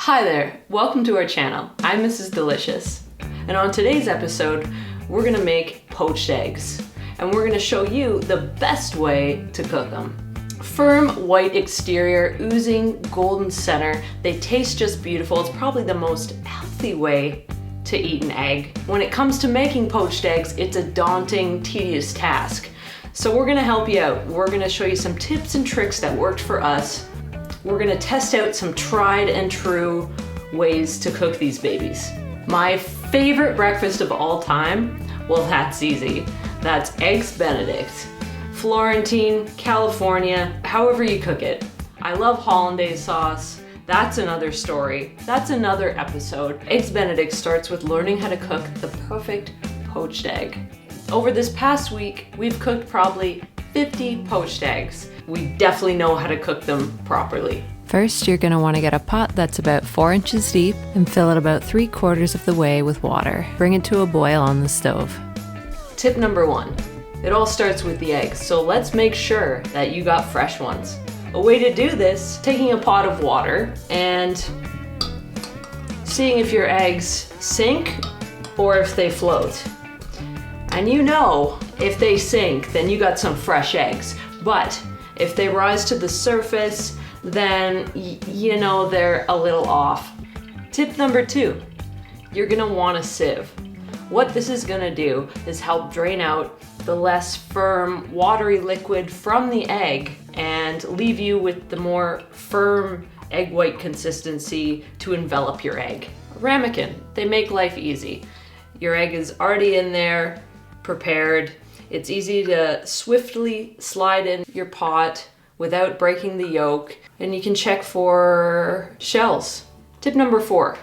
Hi there, welcome to our channel. I'm Mrs. Delicious, and on today's episode, we're gonna make poached eggs, and we're gonna show you the best way to cook them. Firm white exterior, oozing golden center, they taste just beautiful. It's probably the most healthy way to eat an egg. When it comes to making poached eggs, it's a daunting, tedious task. So we're gonna help you out. We're gonna show you some tips and tricks that worked for us. We're gonna test out some tried and true ways to cook these babies. My favorite breakfast of all time, well, that's easy. That's Eggs Benedict. Florentine, California, however you cook it. I love hollandaise sauce. That's another story. That's another episode. Eggs Benedict starts with learning how to cook the perfect poached egg. Over this past week, we've cooked probably 50 poached eggs. We definitely know how to cook them properly. First, you're going to want to get a pot that's about 4 inches deep and fill it about 3/4 of the way with water. Bring it to a boil on the stove. Tip number 1. It all starts with the eggs, so let's make sure that you got fresh ones. A way to do this, taking a pot of water and seeing if your eggs sink or if they float. And you know, if they sink, then you got some fresh eggs. But if they rise to the surface, then you know they're a little off. Tip number 2, you're gonna want a sieve. What this is gonna do is help drain out the less firm, watery liquid from the egg and leave you with the more firm egg white consistency to envelop your egg. Ramekin, they make life easy. Your egg is already in there, prepared. It's easy to swiftly slide in your pot without breaking the yolk, and you can check for shells. Tip number 4,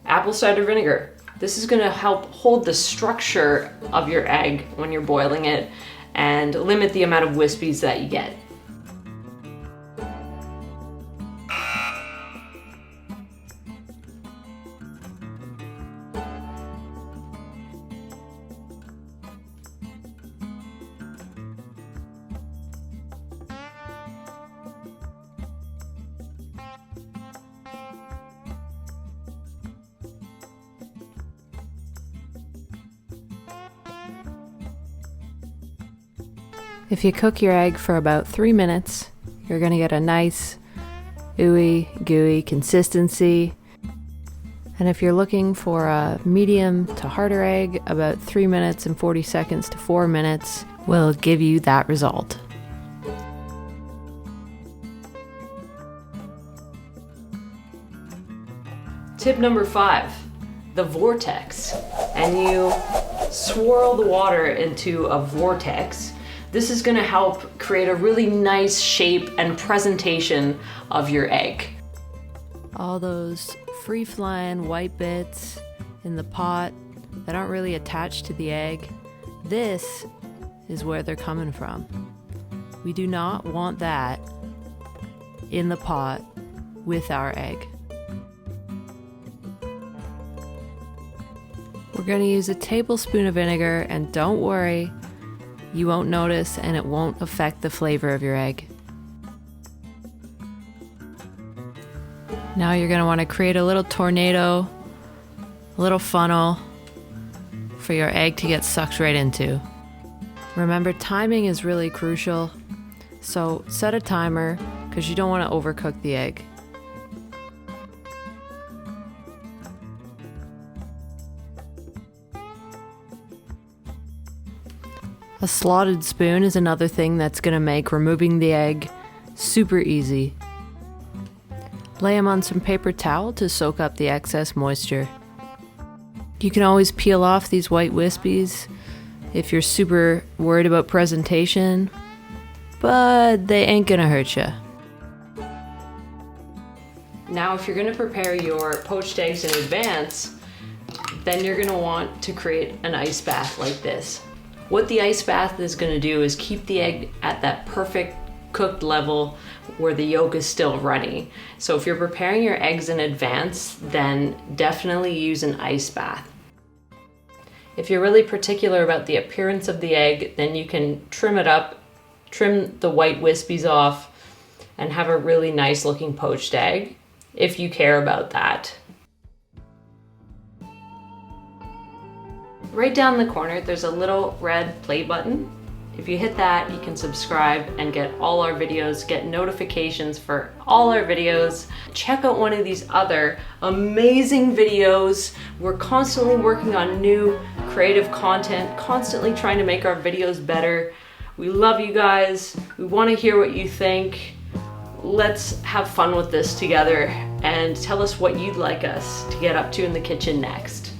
apple cider vinegar. This is gonna help hold the structure of your egg when you're boiling it and limit the amount of wispies that you get. If you cook your egg for about 3 minutes, you're going to get a nice ooey gooey consistency. And if you're looking for a medium to harder egg, about 3 minutes and 40 seconds to 4 minutes will give you that result. Tip number 5, the vortex. And you swirl the water into a vortex. This is gonna help create a really nice shape and presentation of your egg. All those free-flying white bits in the pot that aren't really attached to the egg, this is where they're coming from. We do not want that in the pot with our egg. We're going to use a tablespoon of vinegar, and don't worry, you won't notice and it won't affect the flavor of your egg. Now you're going to want to create a little tornado, a little funnel for your egg to get sucked right into. Remember, timing is really crucial, so set a timer because you don't want to overcook the egg. A slotted spoon is another thing that's going to make removing the egg super easy. Lay them on some paper towel to soak up the excess moisture. You can always peel off these white wispies if you're super worried about presentation, but they ain't going to hurt you. Now, if you're gonna prepare your poached eggs in advance, then you're gonna want to create an ice bath like this. What the ice bath is gonna do is keep the egg at that perfect cooked level where the yolk is still runny. So if you're preparing your eggs in advance, then definitely use an ice bath. If you're really particular about the appearance of the egg, then you can trim it up, trim the white wispies off, and have a really nice looking poached egg. if you care about that. Right down the corner, there's a little red play button. If you hit that, you can subscribe and get all our videos, get notifications for all our videos. Check out one of these other amazing videos. We're constantly working on new creative content, constantly trying to make our videos better. We love you guys. We want to hear what you think. Let's have fun with this together and tell us what you'd like us to get up to in the kitchen next.